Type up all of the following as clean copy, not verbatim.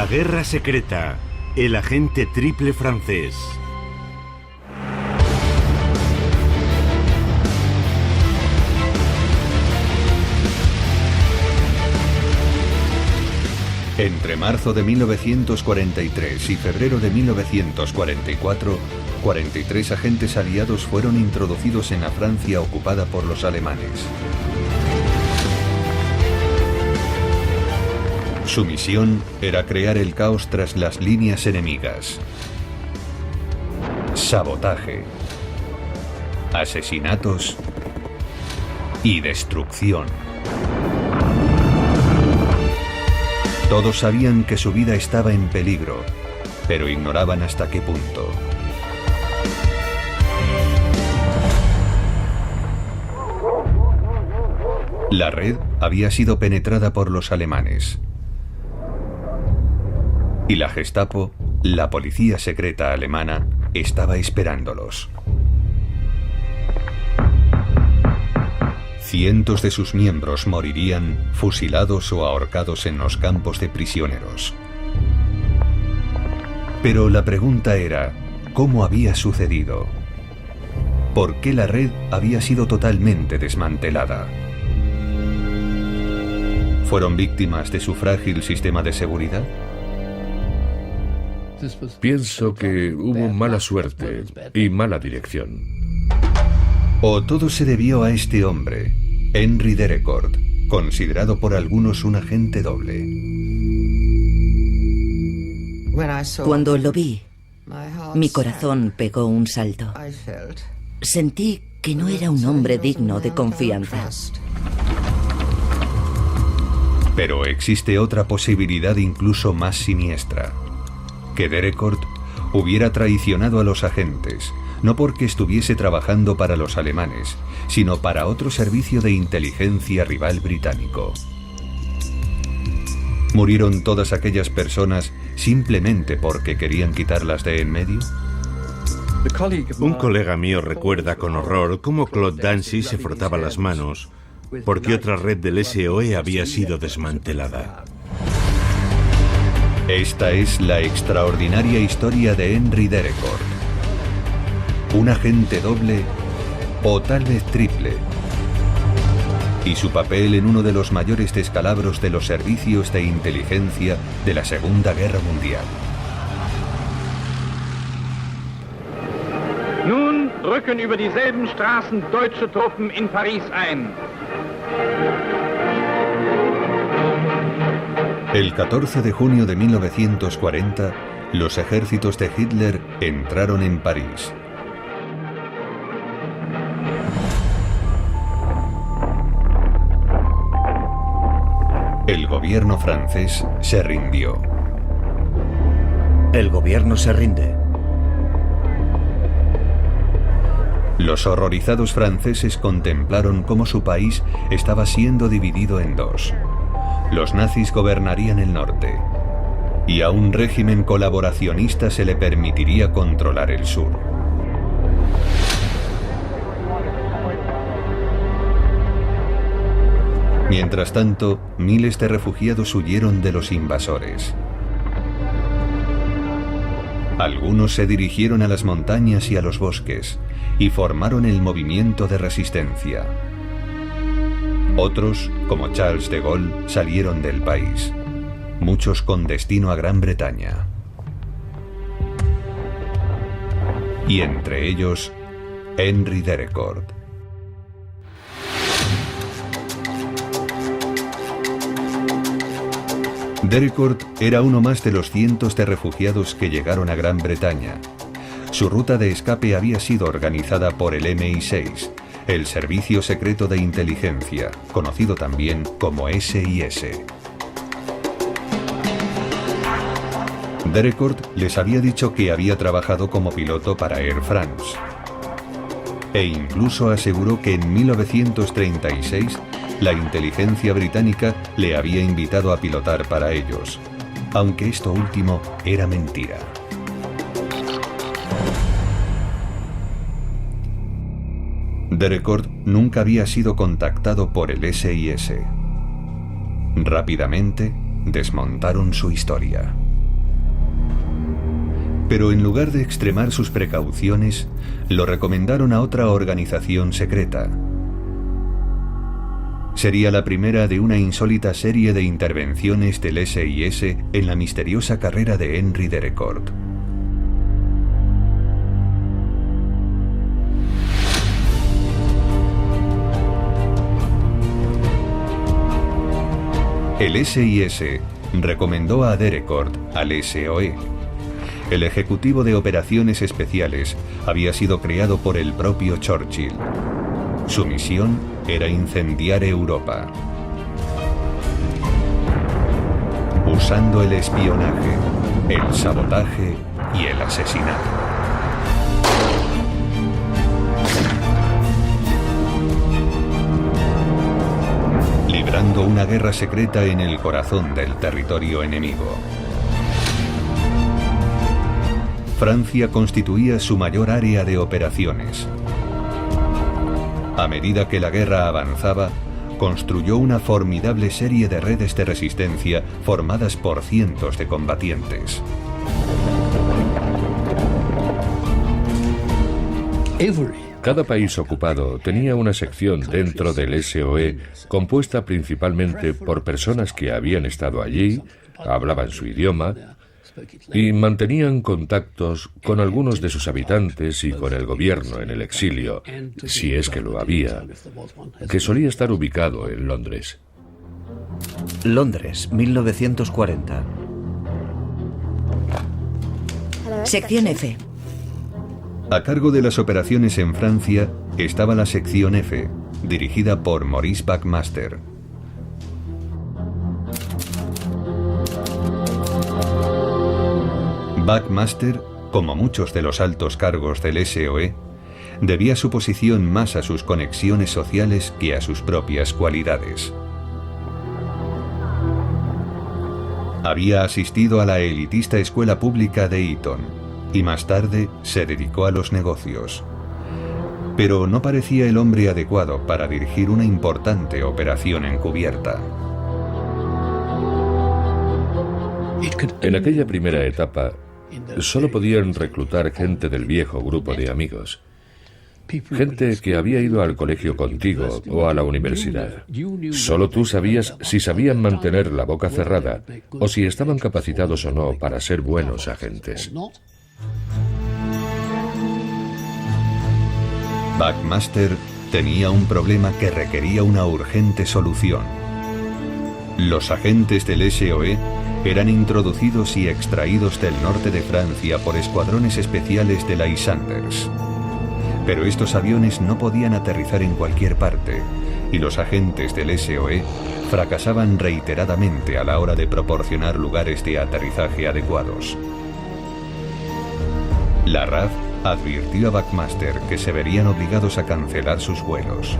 La guerra secreta. El agente triple francés. Entre marzo de 1943 y febrero de 1944, 43 agentes aliados fueron introducidos en la Francia ocupada por los alemanes. Su misión era crear el caos tras las líneas enemigas. Sabotaje, asesinatos y destrucción. Todos sabían que su vida estaba en peligro, pero ignoraban hasta qué punto. La red había sido penetrada por los alemanes. Y la Gestapo, la policía secreta alemana, estaba esperándolos. Cientos de sus miembros morirían fusilados o ahorcados en los campos de prisioneros. Pero la pregunta era, ¿cómo había sucedido? ¿Por qué la red había sido totalmente desmantelada? ¿Fueron víctimas de su frágil sistema de seguridad? Pienso que hubo mala suerte y mala dirección. ¿O todo se debió a este hombre, Henry Derecord, considerado por algunos un agente doble? Cuando lo vi, mi corazón pegó un salto. Sentí que no era un hombre digno de confianza. Pero existe otra posibilidad incluso más siniestra. Que Derecord hubiera traicionado a los agentes, no porque estuviese trabajando para los alemanes, sino para otro servicio de inteligencia rival británico. ¿Murieron todas aquellas personas simplemente porque querían quitarlas de en medio? Un colega mío recuerda con horror cómo Claude Dancy se frotaba las manos porque otra red del SOE había sido desmantelada. Esta es la extraordinaria historia de Henry Derecord. Un agente doble o tal vez triple. Y su papel en uno de los mayores descalabros de los servicios de inteligencia de la Segunda Guerra Mundial. Nun rücken über dieselben Straßen deutsche Truppen in Paris ein. El 14 de junio de 1940, los ejércitos de Hitler entraron en París. El gobierno francés se rindió. El gobierno se rinde. Los horrorizados franceses contemplaron cómo su país estaba siendo dividido en dos. Los nazis gobernarían el norte, y a un régimen colaboracionista se le permitiría controlar el sur. Mientras tanto, miles de refugiados huyeron de los invasores. Algunos se dirigieron a las montañas y a los bosques, y formaron el movimiento de resistencia. Otros, como Charles de Gaulle, salieron del país, muchos con destino a Gran Bretaña. Y entre ellos, Henry Derecord. Derecord era uno más de los cientos de refugiados que llegaron a Gran Bretaña. Su ruta de escape había sido organizada por el MI6, el Servicio Secreto de Inteligencia, conocido también como SIS. Derecord les había dicho que había trabajado como piloto para Air France. E incluso aseguró que en 1936 la inteligencia británica le había invitado a pilotar para ellos, aunque esto último era mentira. Derecord nunca había sido contactado por el SIS. Rápidamente desmontaron su historia. Pero en lugar de extremar sus precauciones, lo recomendaron a otra organización secreta. Sería la primera de una insólita serie de intervenciones del SIS en la misteriosa carrera de Henry Derecord. El SIS recomendó a Derecord al SOE. El Ejecutivo de Operaciones Especiales había sido creado por el propio Churchill. Su misión era incendiar Europa. Usando el espionaje, el sabotaje y el asesinato. Librando una guerra secreta en el corazón del territorio enemigo. Francia constituía su mayor área de operaciones. A medida que la guerra avanzaba, construyó una formidable serie de redes de resistencia formadas por cientos de combatientes. Cada país ocupado tenía una sección dentro del SOE compuesta principalmente por personas que habían estado allí, hablaban su idioma y mantenían contactos con algunos de sus habitantes y con el gobierno en el exilio, si es que lo había, que solía estar ubicado en Londres. Londres, 1940. Sección F. A cargo de las operaciones en Francia estaba la sección F, dirigida por Maurice Buckmaster. Buckmaster, como muchos de los altos cargos del SOE, debía su posición más a sus conexiones sociales que a sus propias cualidades. Había asistido a la elitista escuela pública de Eton y más tarde se dedicó a los negocios. Pero no parecía el hombre adecuado para dirigir una importante operación encubierta. En aquella primera etapa, solo podían reclutar gente del viejo grupo de amigos. Gente que había ido al colegio contigo o a la universidad. Solo tú sabías si sabían mantener la boca cerrada o si estaban capacitados o no para ser buenos agentes. Buckmaster tenía un problema que requería una urgente solución. Los agentes del SOE eran introducidos y extraídos del norte de Francia por escuadrones especiales de Lysander. Pero estos aviones no podían aterrizar en cualquier parte, y los agentes del SOE fracasaban reiteradamente a la hora de proporcionar lugares de aterrizaje adecuados. La RAF advirtió a Buckmaster que se verían obligados a cancelar sus vuelos.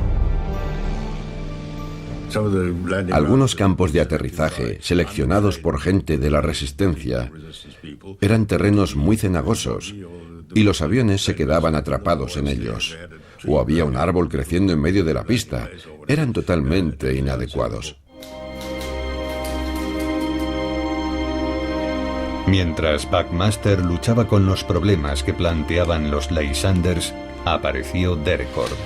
Algunos campos de aterrizaje, seleccionados por gente de la resistencia, eran terrenos muy cenagosos y los aviones se quedaban atrapados en ellos. O había un árbol creciendo en medio de la pista. Eran totalmente inadecuados. Mientras Buckmaster luchaba con los problemas que planteaban los Lysanders, apareció Derecord.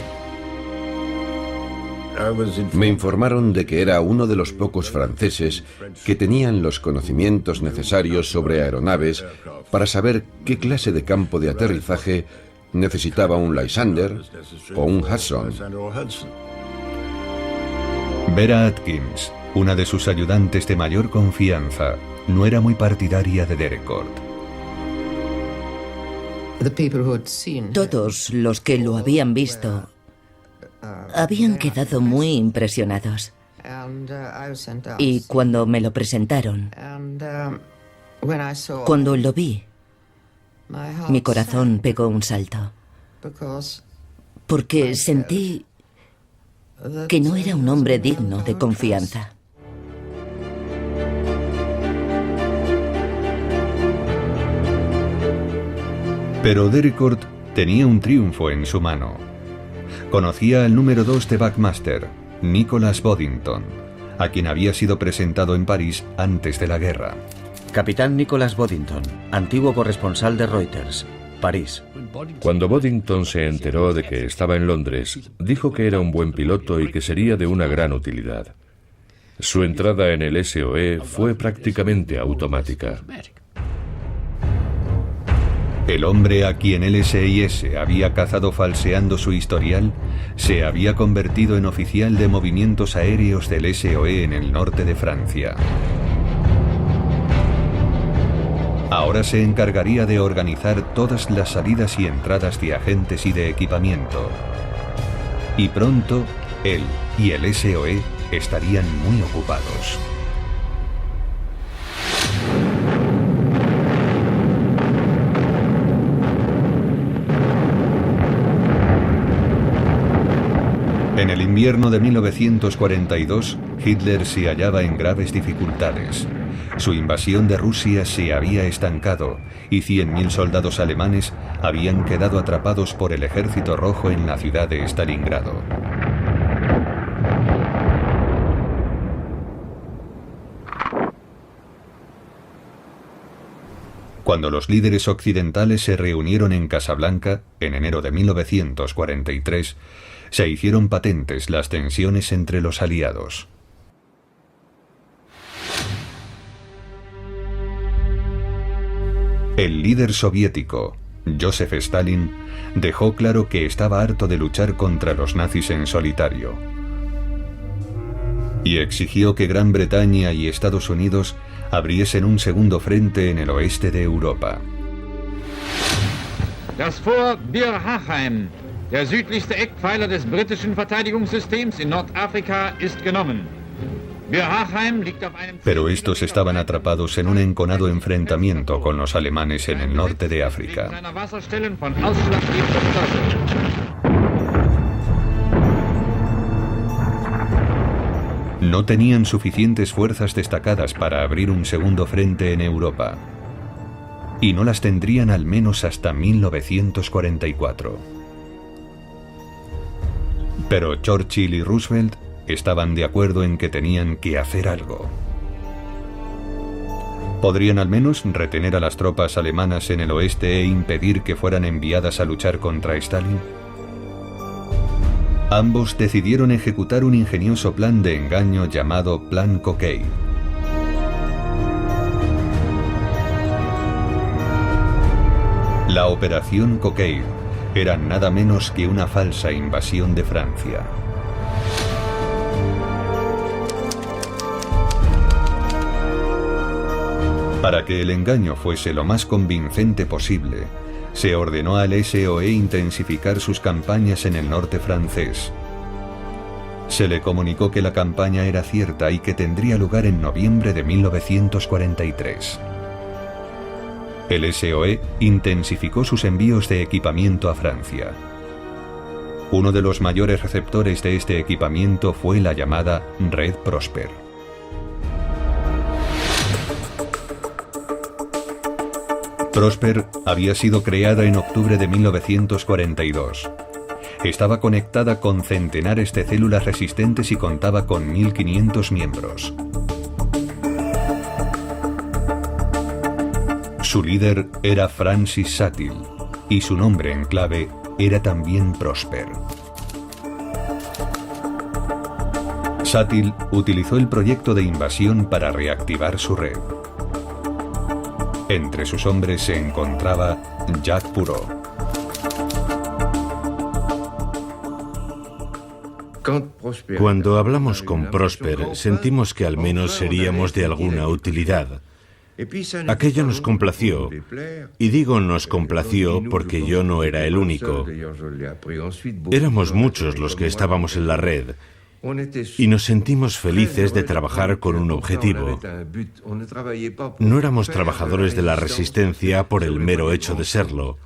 Me informaron de que era uno de los pocos franceses que tenían los conocimientos necesarios sobre aeronaves para saber qué clase de campo de aterrizaje necesitaba un Lysander o un Hudson. Vera Atkins, una de sus ayudantes de mayor confianza, no era muy partidaria de Derecord. Todos los que lo habían visto habían quedado muy impresionados. Y cuando me lo presentaron, cuando lo vi, mi corazón pegó un salto. Porque sentí que no era un hombre digno de confianza. Pero Derecord tenía un triunfo en su mano. Conocía al número 2 de Buckmaster, Nicholas Boddington, a quien había sido presentado en París antes de la guerra. Capitán Nicholas Boddington, antiguo corresponsal de Reuters, París. Cuando Boddington se enteró de que estaba en Londres, dijo que era un buen piloto y que sería de una gran utilidad. Su entrada en el SOE fue prácticamente automática. El hombre a quien el SIS había cazado falseando su historial se había convertido en oficial de movimientos aéreos del SOE en el norte de Francia. Ahora se encargaría de organizar todas las salidas y entradas de agentes y de equipamiento. Y pronto, él y el SOE estarían muy ocupados. En el invierno de 1942, Hitler se hallaba en graves dificultades. Su invasión de Rusia se había estancado y 100.000 soldados alemanes habían quedado atrapados por el Ejército Rojo en la ciudad de Stalingrado. Cuando los líderes occidentales se reunieron en Casablanca, en enero de 1943, se hicieron patentes las tensiones entre los aliados. El líder soviético, Joseph Stalin, dejó claro que estaba harto de luchar contra los nazis en solitario y exigió que Gran Bretaña y Estados Unidos abriesen un segundo frente en el oeste de Europa. Das Fort Bir Hakeim, der südlichste Eckpfeiler des britischen Verteidigungssystems in Nordafrika, ist genommen. Pero estos estaban atrapados en un enconado enfrentamiento con los alemanes en el norte de África. No tenían suficientes fuerzas destacadas para abrir un segundo frente en Europa, y no las tendrían al menos hasta 1944. Pero Churchill y Roosevelt estaban de acuerdo en que tenían que hacer algo. ¿Podrían al menos retener a las tropas alemanas en el oeste e impedir que fueran enviadas a luchar contra Stalin? Ambos decidieron ejecutar un ingenioso plan de engaño llamado Plan Cockay. La Operación Cockay era nada menos que una falsa invasión de Francia. Para que el engaño fuese lo más convincente posible, se ordenó al SOE intensificar sus campañas en el norte francés. Se le comunicó que la campaña era cierta y que tendría lugar en noviembre de 1943. El SOE intensificó sus envíos de equipamiento a Francia. Uno de los mayores receptores de este equipamiento fue la llamada Red Prosper. Prosper había sido creada en octubre de 1942. Estaba conectada con centenares de células resistentes y contaba con 1.500 miembros. Su líder era Francis Satil, y su nombre en clave era también Prosper. Satil utilizó el proyecto de invasión para reactivar su red. Entre sus hombres se encontraba Jacques Pourot. Cuando hablamos con Prosper, sentimos que al menos seríamos de alguna utilidad. Aquello nos complació, y digo nos complació porque yo no era el único. Éramos muchos los que estábamos en la red, y nos sentimos felices de trabajar con un objetivo. No éramos trabajadores de la resistencia por el mero hecho de serlo.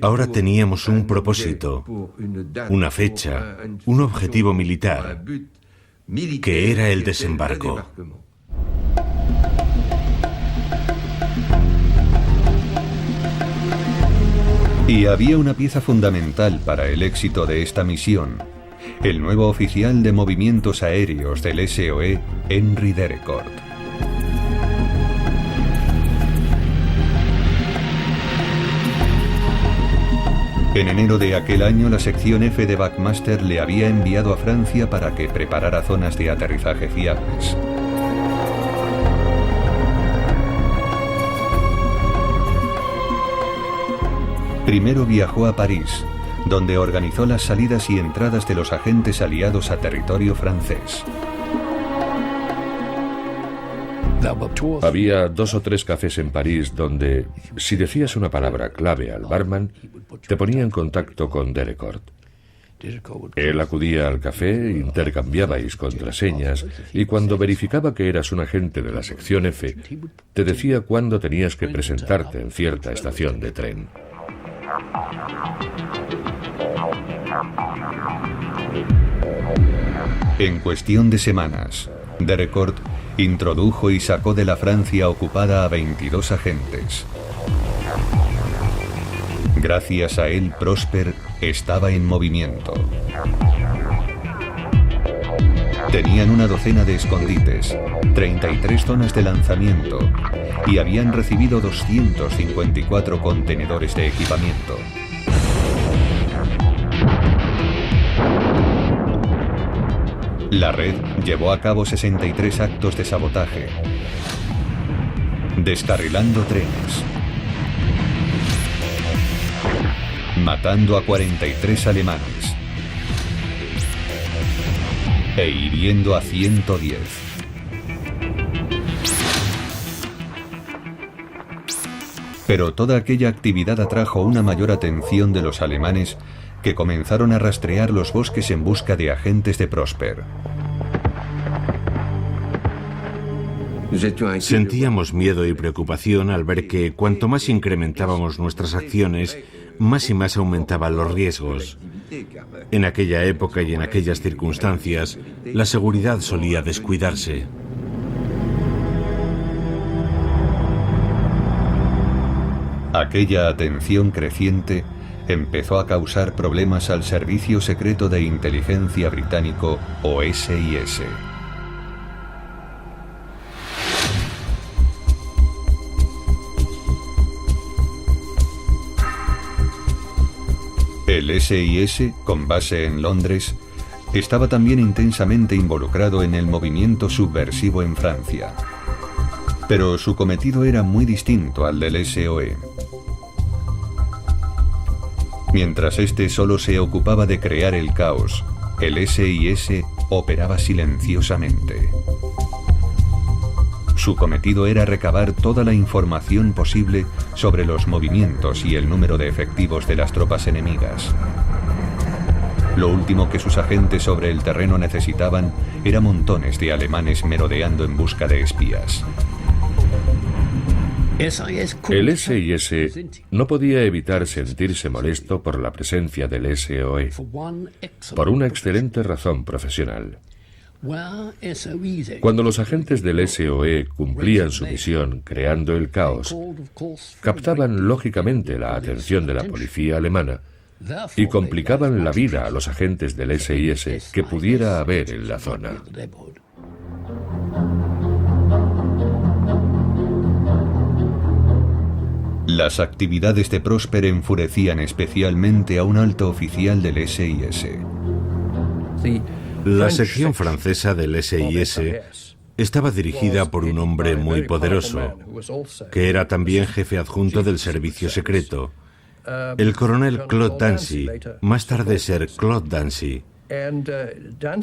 Ahora teníamos un propósito, una fecha, un objetivo militar, que era el desembarco. Y había una pieza fundamental para el éxito de esta misión: el nuevo oficial de movimientos aéreos del SOE, Henri Derecourt. En enero de aquel año, la sección F de Buckmaster le había enviado a Francia para que preparara zonas de aterrizaje fiables. Primero viajó a París, donde organizó las salidas y entradas de los agentes aliados a territorio francés. Había 2 o 3 cafés en París donde, si decías una palabra clave al barman, te ponía en contacto con Derecord. Él acudía al café, intercambiabais contraseñas y cuando verificaba que eras un agente de la sección F, te decía cuándo tenías que presentarte en cierta estación de tren. En cuestión de semanas, Derecord introdujo y sacó de la Francia ocupada a 22 agentes. Gracias a él, Prosper estaba en movimiento. Tenían una docena de escondites, 33 zonas de lanzamiento y habían recibido 254 contenedores de equipamiento. La red llevó a cabo 63 actos de sabotaje, descarrilando trenes, matando a 43 alemanes e hiriendo a 110. Pero toda aquella actividad atrajo una mayor atención de los alemanes, que comenzaron a rastrear los bosques en busca de agentes de Prosper. Sentíamos miedo y preocupación al ver que cuanto más incrementábamos nuestras acciones, más y más aumentaban los riesgos. En aquella época y en aquellas circunstancias, la seguridad solía descuidarse. Aquella atención creciente empezó a causar problemas al Servicio Secreto de Inteligencia británico o SIS. El SIS, con base en Londres, estaba también intensamente involucrado en el movimiento subversivo en Francia. Pero su cometido era muy distinto al del SOE. Mientras este solo se ocupaba de crear el caos, el SIS operaba silenciosamente. Su cometido era recabar toda la información posible sobre los movimientos y el número de efectivos de las tropas enemigas. Lo último que sus agentes sobre el terreno necesitaban era montones de alemanes merodeando en busca de espías. El SIS no podía evitar sentirse molesto por la presencia del SOE, por una excelente razón profesional. Cuando los agentes del SOE cumplían su misión creando el caos, captaban lógicamente la atención de la policía alemana y complicaban la vida a los agentes del SIS que pudiera haber en la zona. Las actividades de Prosper enfurecían especialmente a un alto oficial del SIS. La sección francesa del SIS estaba dirigida por un hombre muy poderoso, que era también jefe adjunto del servicio secreto, el coronel Claude Dancy, más tarde Sir Claude Dancy.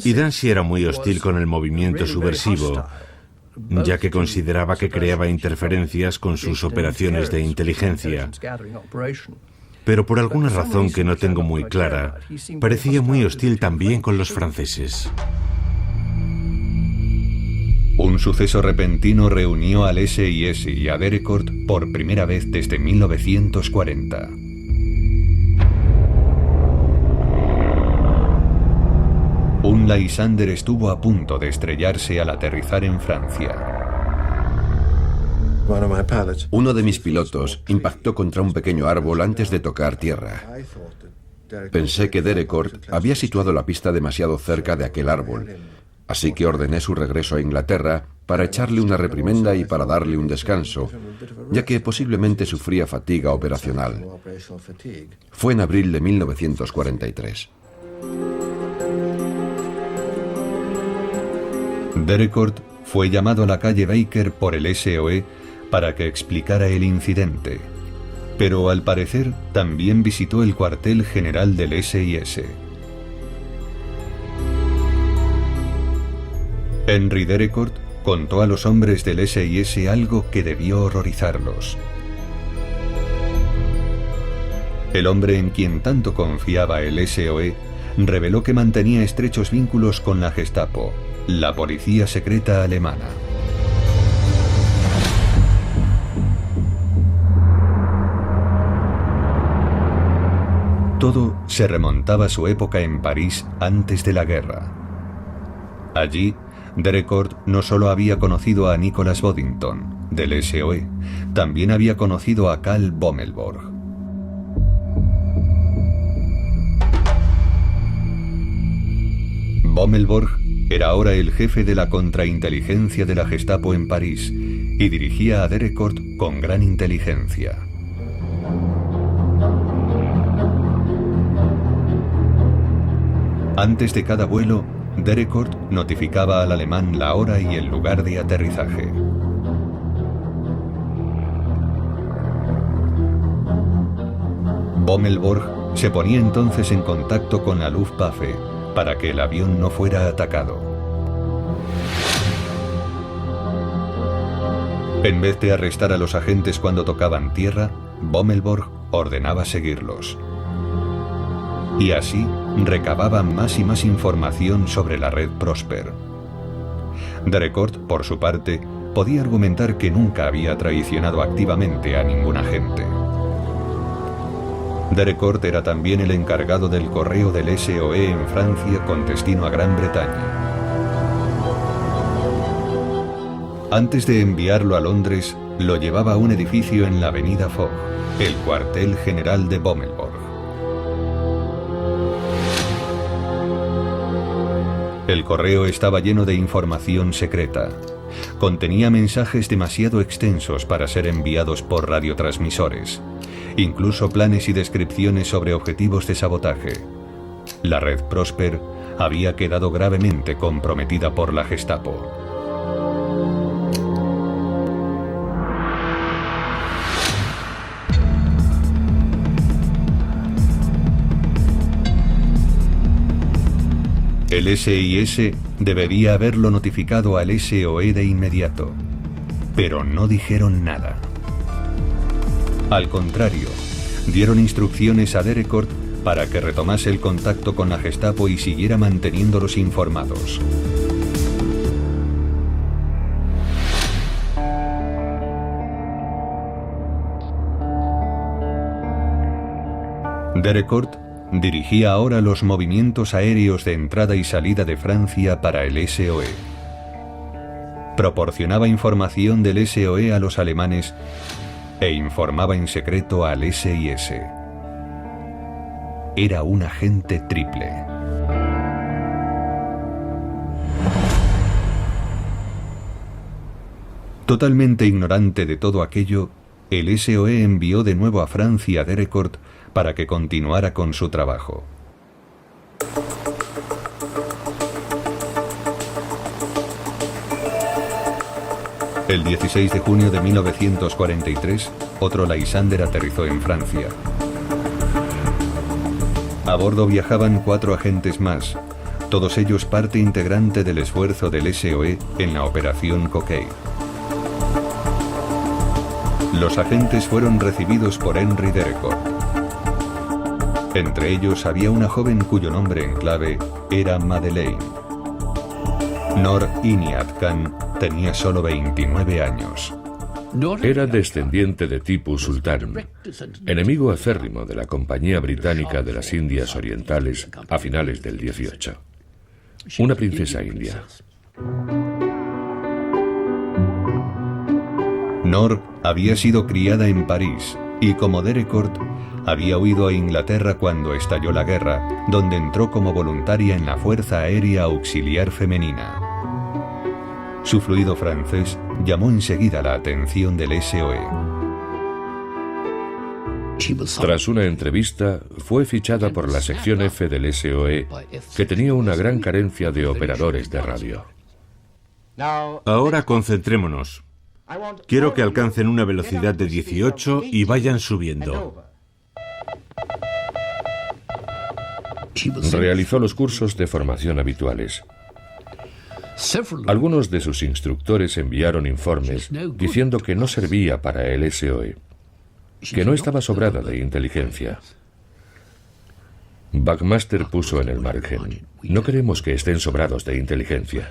Y Dancy era muy hostil con el movimiento subversivo, ya que consideraba que creaba interferencias con sus operaciones de inteligencia. Pero por alguna razón que no tengo muy clara, parecía muy hostil también con los franceses. Un suceso repentino reunió al SIS y a Derecord por primera vez desde 1940. Un Lysander estuvo a punto de estrellarse al aterrizar en Francia. Uno de mis pilotos impactó contra un pequeño árbol antes de tocar tierra. Pensé que Derecord había situado la pista demasiado cerca de aquel árbol, así que ordené su regreso a Inglaterra para echarle una reprimenda y para darle un descanso, ya que posiblemente sufría fatiga operacional. Fue en abril de 1943. Derecord fue llamado a la calle Baker por el SOE para que explicara el incidente, pero al parecer también visitó el cuartel general del SIS. Henry Derecord contó a los hombres del SIS algo que debió horrorizarlos. El hombre en quien tanto confiaba el SOE reveló que mantenía estrechos vínculos con la Gestapo, la policía secreta alemana. Todo se remontaba a su época en París antes de la guerra. Allí, Derecord no solo había conocido a Nicholas Boddington, del SOE, también había conocido a Karl Bommelborg. Bommelborg era ahora el jefe de la contrainteligencia de la Gestapo en París y dirigía a Derecord con gran inteligencia. Antes de cada vuelo, Derecord notificaba al alemán la hora y el lugar de aterrizaje. Bommelborg se ponía entonces en contacto con la Luftwaffe para que el avión no fuera atacado. En vez de arrestar a los agentes cuando tocaban tierra, Bommelborg ordenaba seguirlos. Y así recababa más y más información sobre la red Prosper. Derecord, por su parte, podía argumentar que nunca había traicionado activamente a ningún agente. Derecord era también el encargado del correo del SOE en Francia con destino a Gran Bretaña. Antes de enviarlo a Londres, lo llevaba a un edificio en la avenida Fogg, el cuartel general de Bommelborg. El correo estaba lleno de información secreta. Contenía mensajes demasiado extensos para ser enviados por radiotransmisores, incluso planes y descripciones sobre objetivos de sabotaje. La red Prosper había quedado gravemente comprometida por la Gestapo. El SIS debería haberlo notificado al SOE de inmediato, pero no dijeron nada. Al contrario, dieron instrucciones a Derecord para que retomase el contacto con la Gestapo y siguiera manteniéndolos informados. Derecord dirigía ahora los movimientos aéreos de entrada y salida de Francia para el SOE. Proporcionaba información del SOE a los alemanes e informaba en secreto al SIS. Era un agente triple. Totalmente ignorante de todo aquello, el SOE envió de nuevo a Francia a Derecord para que continuara con su trabajo. El 16 de junio de 1943, otro Lysander aterrizó en Francia. A bordo viajaban 4 agentes más, todos ellos parte integrante del esfuerzo del SOE en la Operación Cockade. Los agentes fueron recibidos por Henry Derecord. Entre ellos había una joven cuyo nombre en clave era Madeleine. Noor Inayat Khan tenía solo 29 años. Era descendiente de Tipu Sultan, enemigo acérrimo de la Compañía Británica de las Indias Orientales a finales del 18. Una princesa india. Noor había sido criada en París y, como Derecord, había huido a Inglaterra cuando estalló la guerra, donde entró como voluntaria en la Fuerza Aérea Auxiliar Femenina. Su fluido francés llamó enseguida la atención del SOE. Tras una entrevista, fue fichada por la sección F del SOE, que tenía una gran carencia de operadores de radio. Ahora concentrémonos. Quiero que alcancen una velocidad de 18 y vayan subiendo. Realizó los cursos de formación habituales. Algunos de sus instructores enviaron informes diciendo que no servía para el SOE, que no estaba sobrada de inteligencia. Buckmaster puso en el margen: no queremos que estén sobrados de inteligencia.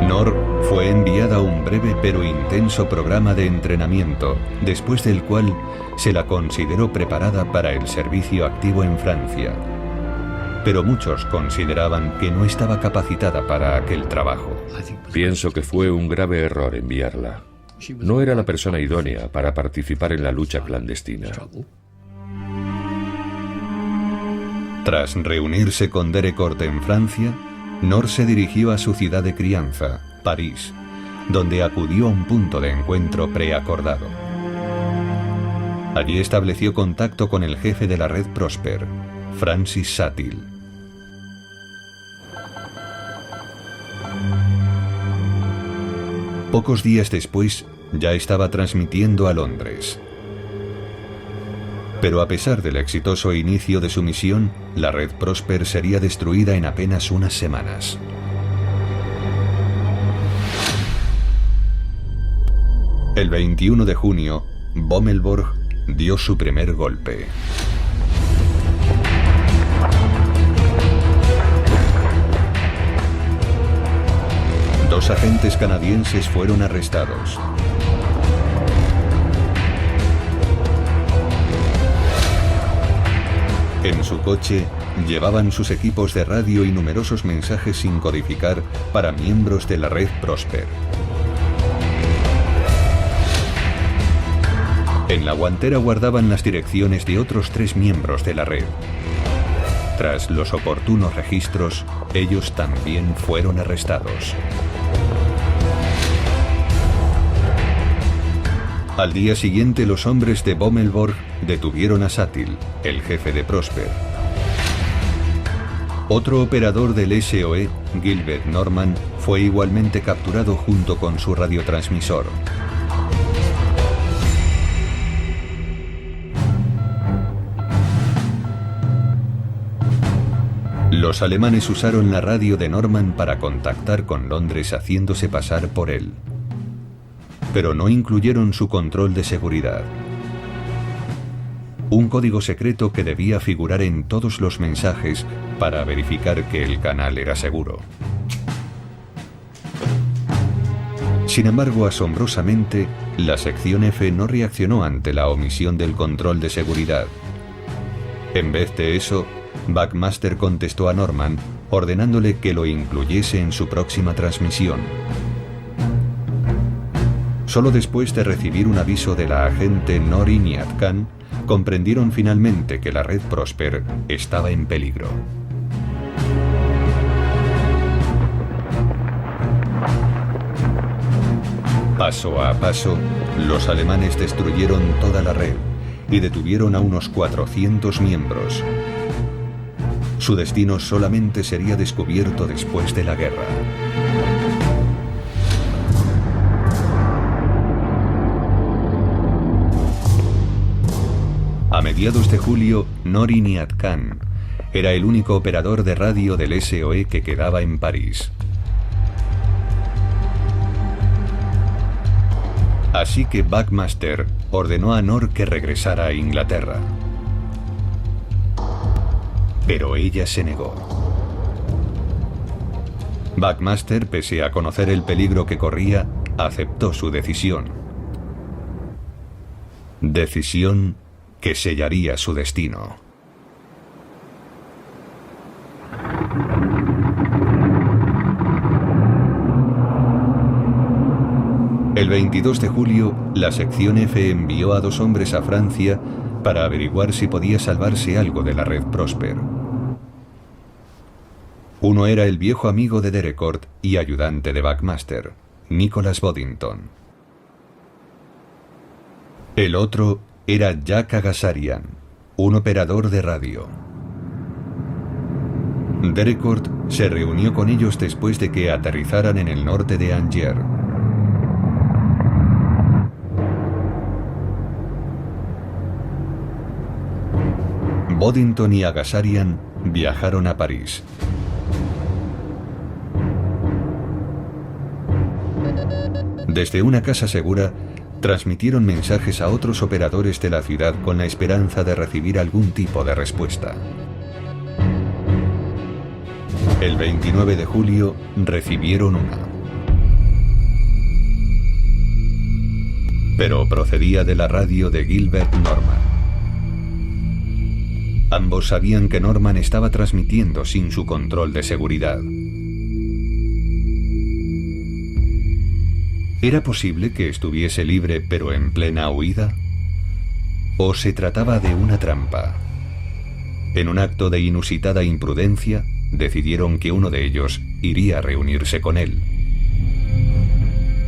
Nor fue enviada a un breve pero intenso programa de entrenamiento, después del cual se la consideró preparada para el servicio activo en Francia. Pero muchos consideraban que no estaba capacitada para aquel trabajo. Pienso que fue un grave error enviarla. No era la persona idónea para participar en la lucha clandestina. Tras reunirse con Derecord en Francia, Nor se dirigió a su ciudad de crianza, París, donde acudió a un punto de encuentro preacordado. Allí estableció contacto con el jefe de la red Prosper, Francis Satil. Pocos días después, ya estaba transmitiendo a Londres. Pero a pesar del exitoso inicio de su misión, la red Prosper sería destruida en apenas unas semanas. El 21 de junio, Bommelborg dio su primer golpe. Dos agentes canadienses fueron arrestados. En su coche llevaban sus equipos de radio y numerosos mensajes sin codificar para miembros de la red Prosper. En la guantera guardaban las direcciones de otros 3 miembros de la red. Tras los oportunos registros, ellos también fueron arrestados. Al día siguiente, los hombres de Bommelborg detuvieron a Satil, el jefe de Prosper. Otro operador del SOE, Gilbert Norman, fue igualmente capturado junto con su radiotransmisor. Los alemanes usaron la radio de Norman para contactar con Londres haciéndose pasar por él. Pero no incluyeron su control de seguridad. Un código secreto que debía figurar en todos los mensajes para verificar que el canal era seguro. Sin embargo, asombrosamente, la sección F no reaccionó ante la omisión del control de seguridad. En vez de eso, Buckmaster contestó a Norman, ordenándole que lo incluyese en su próxima transmisión. Solo después de recibir un aviso de la agente Nori Nihat Khan, comprendieron finalmente que la red Prosper estaba en peligro. Paso a paso, los alemanes destruyeron toda la red y detuvieron a unos 400 miembros. Su destino solamente sería descubierto después de la guerra. A mediados de julio, Nori Nihat Khan era el único operador de radio del SOE que quedaba en París. Así que Buckmaster ordenó a Nor que regresara a Inglaterra. Pero ella se negó. Buckmaster, pese a conocer el peligro que corría, aceptó su decisión. Decisión que sellaría su destino. El 22 de julio, la sección F envió a 2 hombres a Francia para averiguar si podía salvarse algo de la red Prosper. Uno era el viejo amigo de Derecord y ayudante de Buckmaster, Nicholas Boddington. El otro era Jack Agassarian, un operador de radio. Derecord se reunió con ellos después de que aterrizaran en el norte de Angers. Boddington y Agassarian viajaron a París. Desde una casa segura, transmitieron mensajes a otros operadores de la ciudad con la esperanza de recibir algún tipo de respuesta. El 29 de julio recibieron una. Pero procedía de la radio de Gilbert Norman. Ambos sabían que Norman estaba transmitiendo sin su control de seguridad. ¿Era posible que estuviese libre pero en plena huida? ¿O se trataba de una trampa? En un acto de inusitada imprudencia, decidieron que uno de ellos iría a reunirse con él.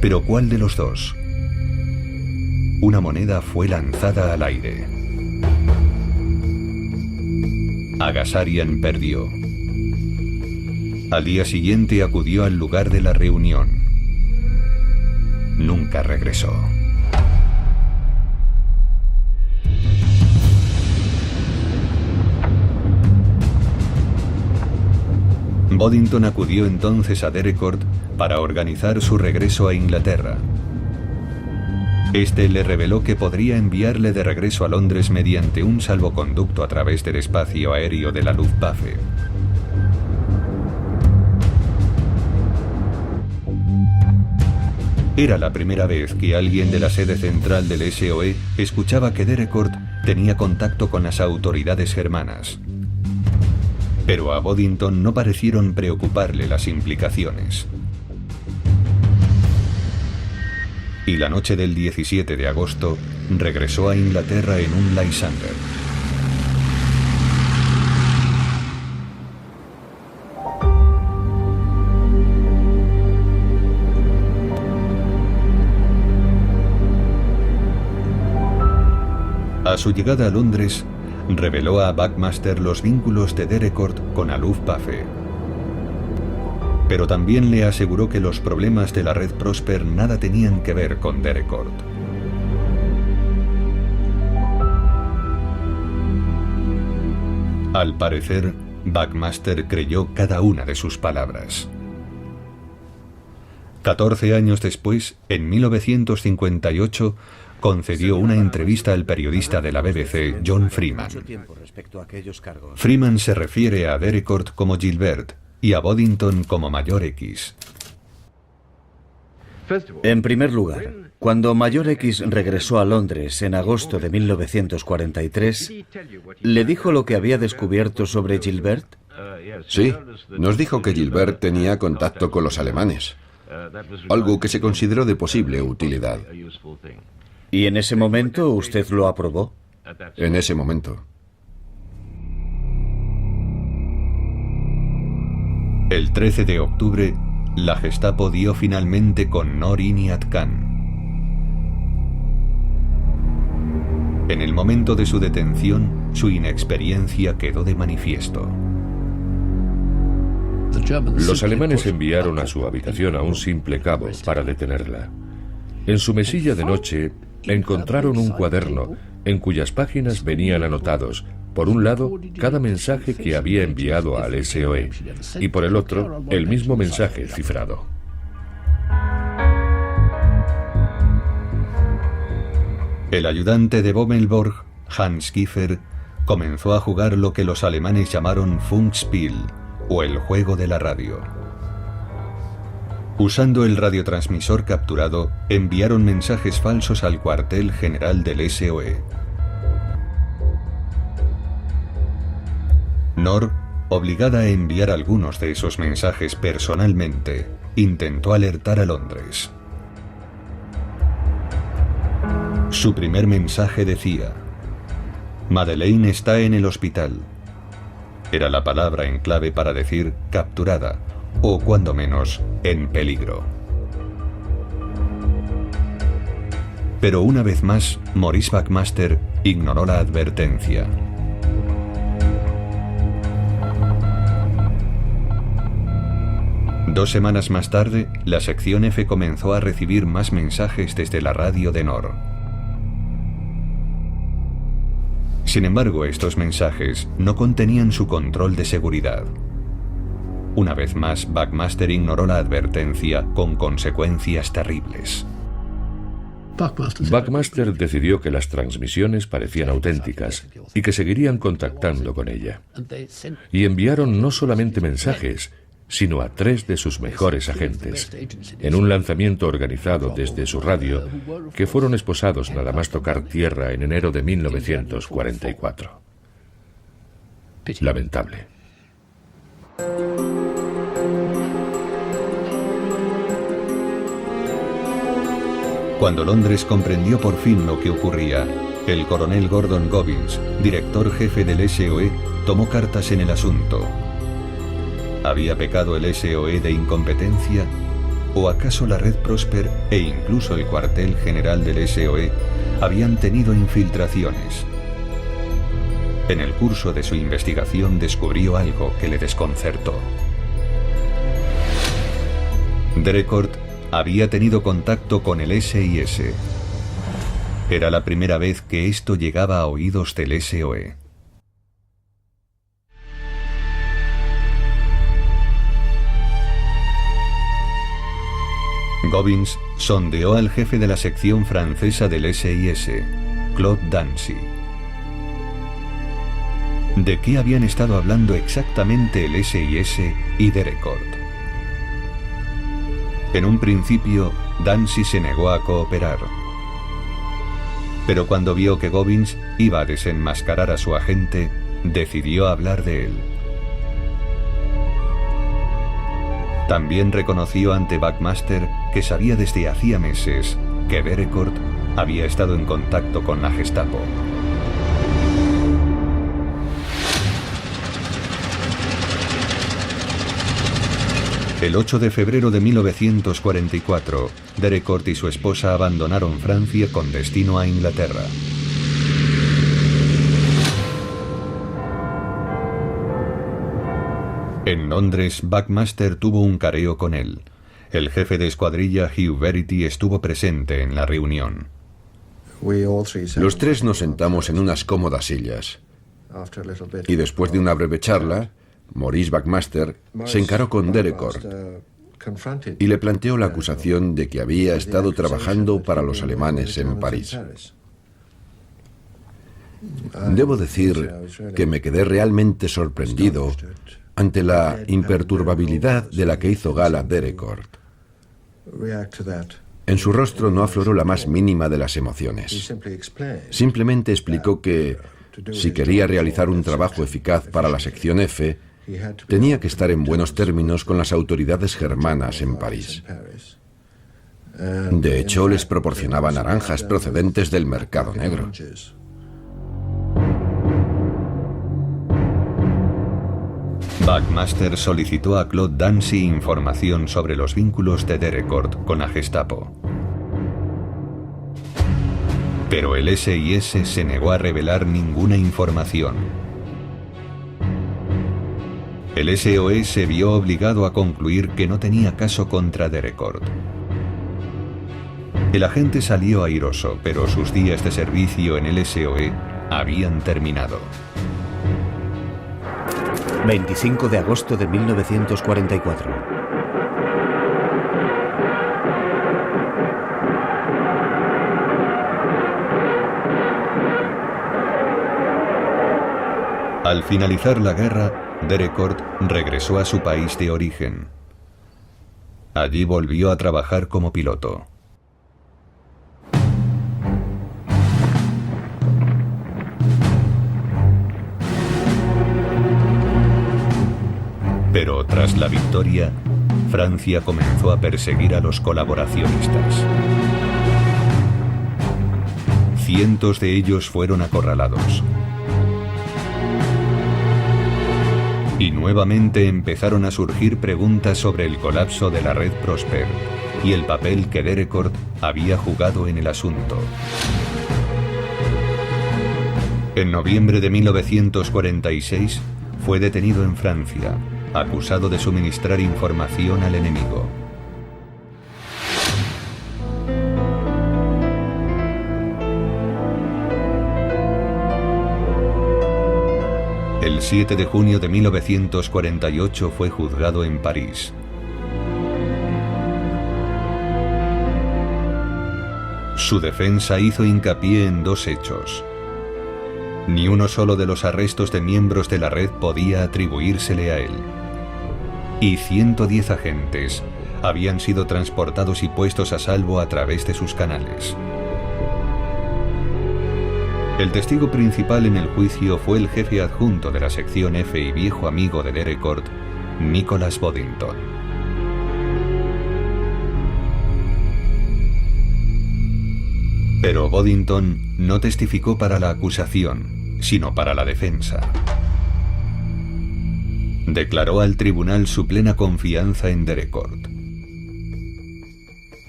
¿Pero cuál de los dos? Una moneda fue lanzada al aire. Agassarian perdió. Al día siguiente acudió al lugar de la reunión. Nunca regresó. Boddington acudió entonces a Derecord para organizar su regreso a Inglaterra. Este le reveló que podría enviarle de regreso a Londres mediante un salvoconducto a través del espacio aéreo de la Luftwaffe. Era la primera vez que alguien de la sede central del SOE escuchaba que Derecord tenía contacto con las autoridades germanas. Pero a Boddington no parecieron preocuparle las implicaciones. Y la noche del 17 de agosto regresó a Inglaterra en un Lysander. A su llegada a Londres, reveló a Buckmaster los vínculos de Derecord con la Luftwaffe. Pero también le aseguró que los problemas de la red Prosper nada tenían que ver con Derecord. Al parecer, Buckmaster creyó cada una de sus palabras. 14 años después, en 1958, concedió una entrevista al periodista de la BBC, John Freeman. Freeman se refiere a Derecord como Gilbert y a Boddington como Mayor X. En primer lugar, cuando Mayor X regresó a Londres en agosto de 1943, ¿le dijo lo que había descubierto sobre Gilbert? Sí, nos dijo que Gilbert tenía contacto con los alemanes, algo que se consideró de posible utilidad. ¿Y en ese momento usted lo aprobó? En ese momento. El 13 de octubre, la Gestapo dio finalmente con Noor Inayat Khan. En el momento de su detención, su inexperiencia quedó de manifiesto. Los alemanes enviaron a su habitación a un simple cabo para detenerla. En su mesilla de noche encontraron un cuaderno en cuyas páginas venían anotados, por un lado, cada mensaje que había enviado al SOE y por el otro, el mismo mensaje cifrado. El ayudante de Bommelborg, Hans Kiefer, comenzó a jugar lo que los alemanes llamaron Funkspiel, o el juego de la radio. Usando el radiotransmisor capturado, enviaron mensajes falsos al cuartel general del SOE. Noor, obligada a enviar algunos de esos mensajes personalmente, intentó alertar a Londres. Su primer mensaje decía: Madeleine está en el hospital. Era la palabra en clave para decir capturada, o cuando menos, en peligro. Pero una vez más, Maurice Buckmaster ignoró la advertencia. Dos semanas más tarde, la sección F comenzó a recibir más mensajes desde la radio de Nord. Sin embargo, estos mensajes no contenían su control de seguridad. Una vez más, Buckmaster ignoró la advertencia con consecuencias terribles. Buckmaster decidió que las transmisiones parecían auténticas y que seguirían contactando con ella. Y enviaron no solamente mensajes, sino a 3 de sus mejores agentes, en un lanzamiento organizado desde su radio, que fueron esposados nada más tocar tierra en enero de 1944. Lamentable. Cuando Londres comprendió por fin lo que ocurría, el coronel Gordon Gobbins, director jefe del SOE, tomó cartas en el asunto. ¿Había pecado el SOE de incompetencia? ¿O acaso la red Prosper e incluso el cuartel general del SOE habían tenido infiltraciones? En el curso de su investigación descubrió algo que le desconcertó. Drecourt había tenido contacto con el SIS. Era la primera vez que esto llegaba a oídos del SOE. Gobbins sondeó al jefe de la sección francesa del SIS, Claude Dancy. ¿De qué habían estado hablando exactamente el SIS y Drecourt? En un principio, Dancy se negó a cooperar. Pero cuando vio que Gobbins iba a desenmascarar a su agente, decidió hablar de él. También reconoció ante Buckmaster que sabía desde hacía meses que Drecourt había estado en contacto con la Gestapo. El 8 de febrero de 1944, Drecourt y su esposa abandonaron Francia con destino a Inglaterra. En Londres, Buckmaster tuvo un careo con él. El jefe de escuadrilla, Hugh Verity, estuvo presente en la reunión. Los 3 nos sentamos en unas cómodas sillas. Y después de una breve charla, Maurice Buckmaster se encaró con Drecourt y le planteó la acusación de que había estado trabajando para los alemanes en París. Debo decir que me quedé realmente sorprendido ante la imperturbabilidad de la que hizo gala Drecourt. En su rostro no afloró la más mínima de las emociones. Simplemente explicó que, si quería realizar un trabajo eficaz para la sección F, tenía que estar en buenos términos con las autoridades germanas en París. De hecho, les proporcionaba naranjas procedentes del mercado negro. Buckmaster solicitó a Claude Dancy información sobre los vínculos de Drecourt con la Gestapo. Pero el SIS se negó a revelar ninguna información. El SOE se vio obligado a concluir que no tenía caso contra Drecourt. El agente salió airoso, pero sus días de servicio en el SOE habían terminado. 25 de agosto de 1944. Al finalizar la guerra, Drecourt regresó a su país de origen. Allí volvió a trabajar como piloto. Pero tras la victoria, Francia comenzó a perseguir a los colaboracionistas. Cientos de ellos fueron acorralados. Y nuevamente empezaron a surgir preguntas sobre el colapso de la red Prosper y el papel que Derecord había jugado en el asunto. En noviembre de 1946 fue detenido en Francia, acusado de suministrar información al enemigo. El 7 de junio de 1948 fue juzgado en París. Su defensa hizo hincapié en dos hechos. Ni uno solo de los arrestos de miembros de la red podía atribuírsele a él. Y 110 agentes habían sido transportados y puestos a salvo a través de sus canales. El testigo principal en el juicio fue el jefe adjunto de la sección F y viejo amigo de Derecord, Nicholas Boddington. Pero Boddington no testificó para la acusación, sino para la defensa. Declaró al tribunal su plena confianza en Derecord.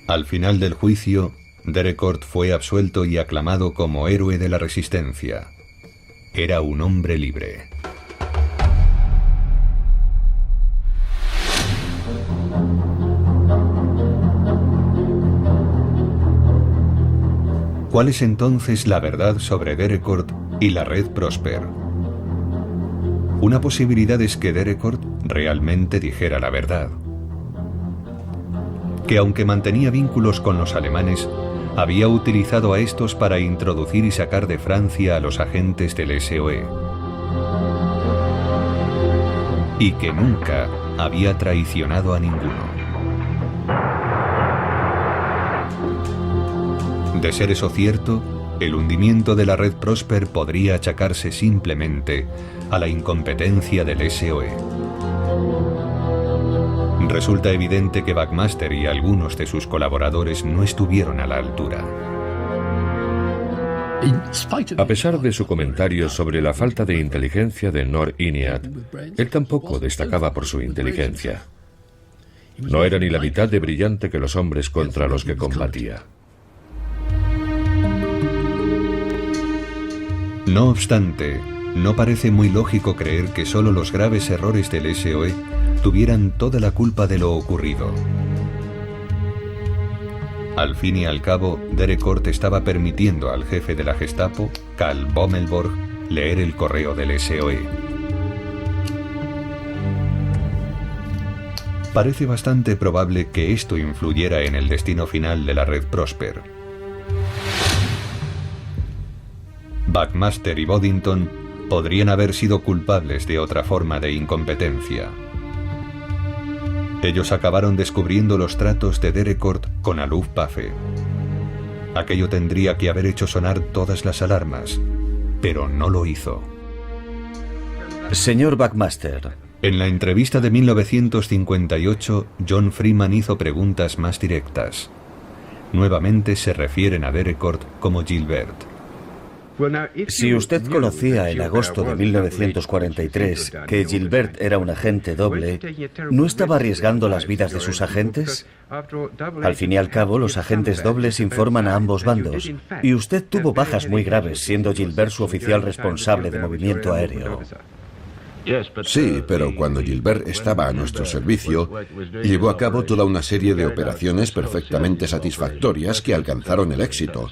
Al final del juicio, Derecord fue absuelto y aclamado como héroe de la resistencia. Era un hombre libre. ¿Cuál es entonces la verdad sobre Derecord y la red Prosper? Una posibilidad es que Derecord realmente dijera la verdad. Que aunque mantenía vínculos con los alemanes, había utilizado a estos para introducir y sacar de Francia a los agentes del SOE. Y que nunca había traicionado a ninguno. De ser eso cierto, el hundimiento de la red Prosper podría achacarse simplemente a la incompetencia del SOE. Resulta evidente que Buckmaster y algunos de sus colaboradores no estuvieron a la altura. A pesar de su comentario sobre la falta de inteligencia de Nor Inniat, él tampoco destacaba por su inteligencia. No era ni la mitad de brillante que los hombres contra los que combatía. No obstante, no parece muy lógico creer que solo los graves errores del SOE tuvieran toda la culpa de lo ocurrido. Al fin y al cabo, Derecord estaba permitiendo al jefe de la Gestapo, Karl Bommelborg, leer el correo del SOE. Parece bastante probable que esto influyera en el destino final de la red Prosper. Buckmaster y Boddington podrían haber sido culpables de otra forma de incompetencia. Ellos acabaron descubriendo los tratos de Derecord con la Luftwaffe. Aquello tendría que haber hecho sonar todas las alarmas, pero no lo hizo. Señor Buckmaster. En la entrevista de 1958, John Freeman hizo preguntas más directas. Nuevamente se refieren a Derecord como Gilbert. Si usted conocía en agosto de 1943 que Gilbert era un agente doble, ¿no estaba arriesgando las vidas de sus agentes? Al fin y al cabo, los agentes dobles informan a ambos bandos, y usted tuvo bajas muy graves, siendo Gilbert su oficial responsable de movimiento aéreo. Sí, pero cuando Gilbert estaba a nuestro servicio, llevó a cabo toda una serie de operaciones perfectamente satisfactorias que alcanzaron el éxito,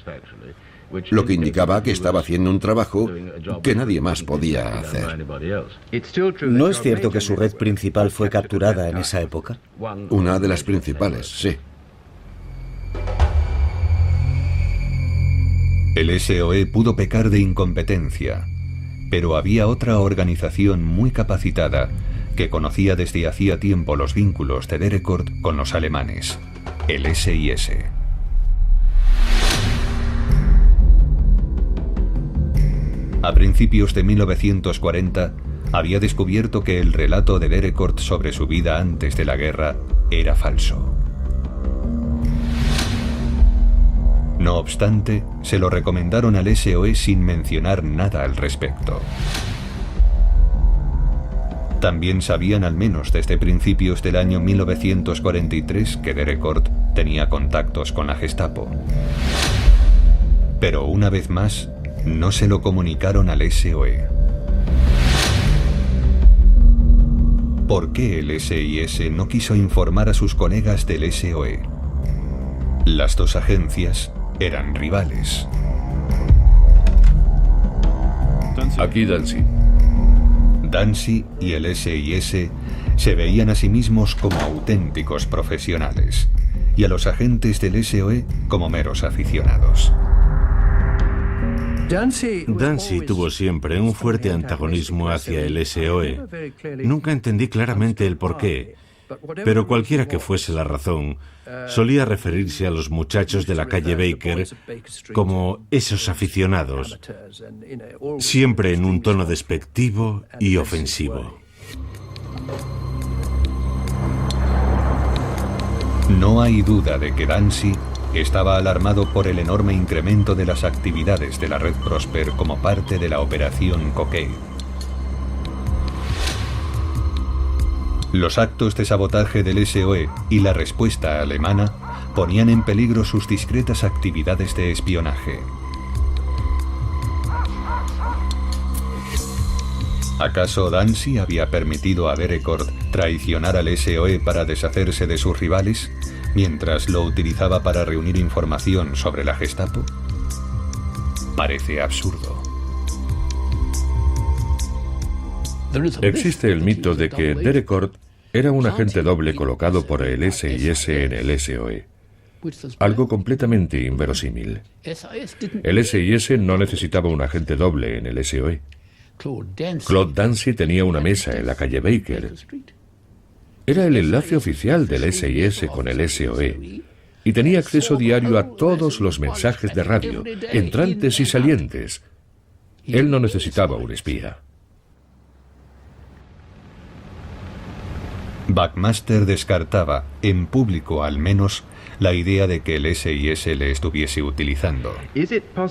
lo que indicaba que estaba haciendo un trabajo que nadie más podía hacer. ¿No es cierto que su red principal fue capturada en esa época? Una de las principales, sí. El SOE pudo pecar de incompetencia, pero había otra organización muy capacitada que conocía desde hacía tiempo los vínculos de Derecord con los alemanes, el SIS. A principios de 1940, había descubierto que el relato de Derecord sobre su vida antes de la guerra era falso. No obstante, se lo recomendaron al SOE sin mencionar nada al respecto. También sabían al menos desde principios del año 1943 que Derecord tenía contactos con la Gestapo. Pero una vez más, no se lo comunicaron al SOE. ¿Por qué el SIS no quiso informar a sus colegas del SOE? Las dos agencias eran rivales. Aquí Dancy. Dancy y el SIS se veían a sí mismos como auténticos profesionales y a los agentes del SOE como meros aficionados. Dancy tuvo siempre un fuerte antagonismo hacia el SOE. Nunca entendí claramente el porqué, pero cualquiera que fuese la razón, solía referirse a los muchachos de la calle Baker como esos aficionados, siempre en un tono despectivo y ofensivo. No hay duda de que Dancy estaba alarmado por el enorme incremento de las actividades de la red Prosper como parte de la operación Cockade. Los actos de sabotaje del SOE y la respuesta alemana ponían en peligro sus discretas actividades de espionaje. ¿Acaso Dancy había permitido a Derecord traicionar al SOE para deshacerse de sus rivales, mientras lo utilizaba para reunir información sobre la Gestapo? Parece absurdo. Existe el mito de que Derecord era un agente doble colocado por el SIS en el SOE. Algo completamente inverosímil. El SIS no necesitaba un agente doble en el SOE. Claude Dancy tenía una mesa en la calle Baker. Era el enlace oficial del SIS con el SOE y tenía acceso diario a todos los mensajes de radio, entrantes y salientes. Él no necesitaba un espía. Buckmaster descartaba, en público al menos, la idea de que el SIS le estuviese utilizando.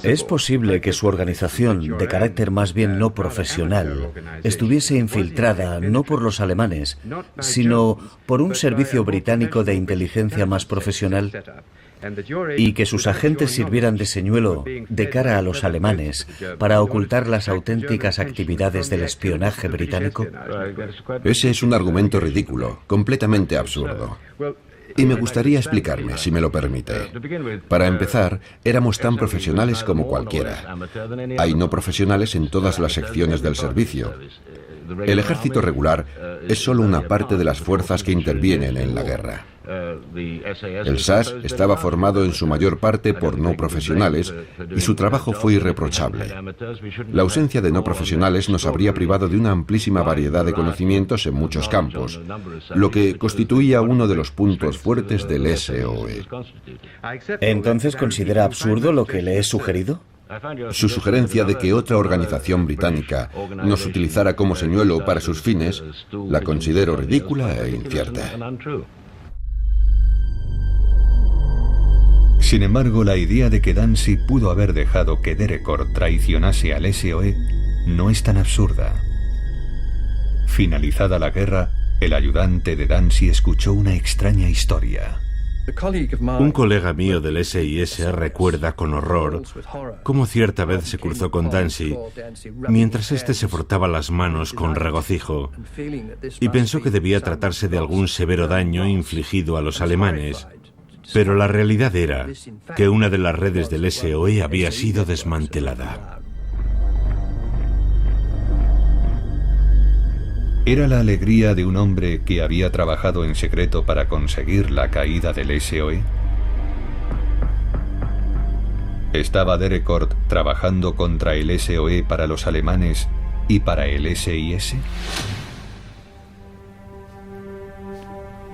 ¿Es posible que su organización, de carácter más bien no profesional, estuviese infiltrada no por los alemanes, sino por un servicio británico de inteligencia más profesional? Y que sus agentes sirvieran de señuelo de cara a los alemanes para ocultar las auténticas actividades del espionaje británico? Ese es un argumento ridículo, completamente absurdo. Y me gustaría explicarme, si me lo permite. Para empezar, éramos tan profesionales como cualquiera. Hay no profesionales en todas las secciones del servicio. El ejército regular es solo una parte de las fuerzas que intervienen en la guerra. El SAS estaba formado en su mayor parte por no profesionales y su trabajo fue irreprochable. La ausencia de no profesionales nos habría privado de una amplísima variedad de conocimientos en muchos campos, lo que constituía uno de los puntos fuertes del SOE. ¿Entonces considera absurdo lo que le he sugerido? Su sugerencia de que otra organización británica nos utilizara como señuelo para sus fines la considero ridícula e incierta. Sin embargo, la idea de que Dancy pudo haber dejado que Derecord traicionase al SOE no es tan absurda. Finalizada la guerra, el ayudante de Dancy escuchó una extraña historia. Un colega mío del SIS recuerda con horror cómo cierta vez se cruzó con Dancy mientras éste se frotaba las manos con regocijo y pensó que debía tratarse de algún severo daño infligido a los alemanes. Pero la realidad era que una de las redes del SOE había sido desmantelada. Era la alegría de un hombre que había trabajado en secreto para conseguir la caída del SOE. ¿Estaba Derecord trabajando contra el SOE para los alemanes y para el SIS?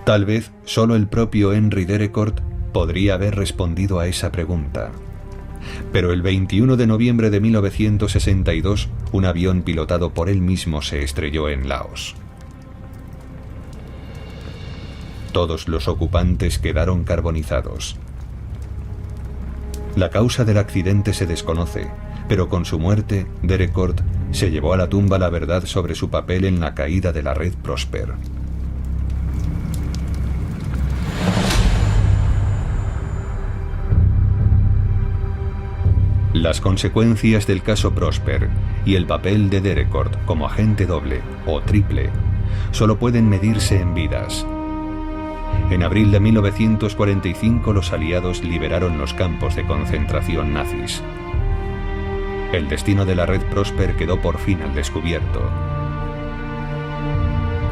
Tal vez solo el propio Henry Derecord podría haber respondido a esa pregunta. Pero el 21 de noviembre de 1962, un avión pilotado por él mismo se estrelló en Laos. Todos los ocupantes quedaron carbonizados. La causa del accidente se desconoce, pero con su muerte, Derecord se llevó a la tumba la verdad sobre su papel en la caída de la red Prosper. Las consecuencias del caso Prosper y el papel de Derecord como agente doble o triple solo pueden medirse en vidas. En abril de 1945 los aliados liberaron los campos de concentración nazis. El destino de la red Prosper quedó por fin al descubierto.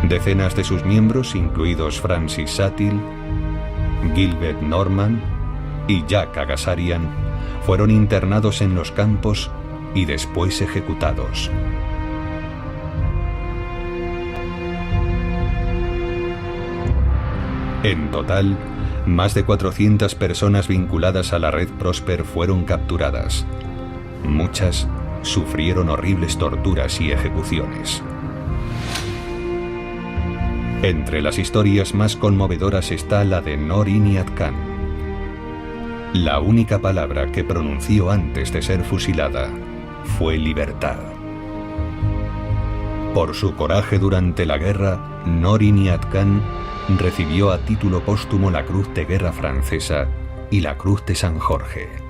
Decenas de sus miembros, incluidos Francis Satil, Gilbert Norman y Jack Agasarian, fueron internados en los campos y después ejecutados. En total, más de 400 personas vinculadas a la red Prosper fueron capturadas. Muchas sufrieron horribles torturas y ejecuciones. Entre las historias más conmovedoras está la de Noor Inayat Khan. La única palabra que pronunció antes de ser fusilada fue libertad. Por su coraje durante la guerra, Noor Inayat Khan recibió a título póstumo la Cruz de Guerra francesa y la Cruz de San Jorge.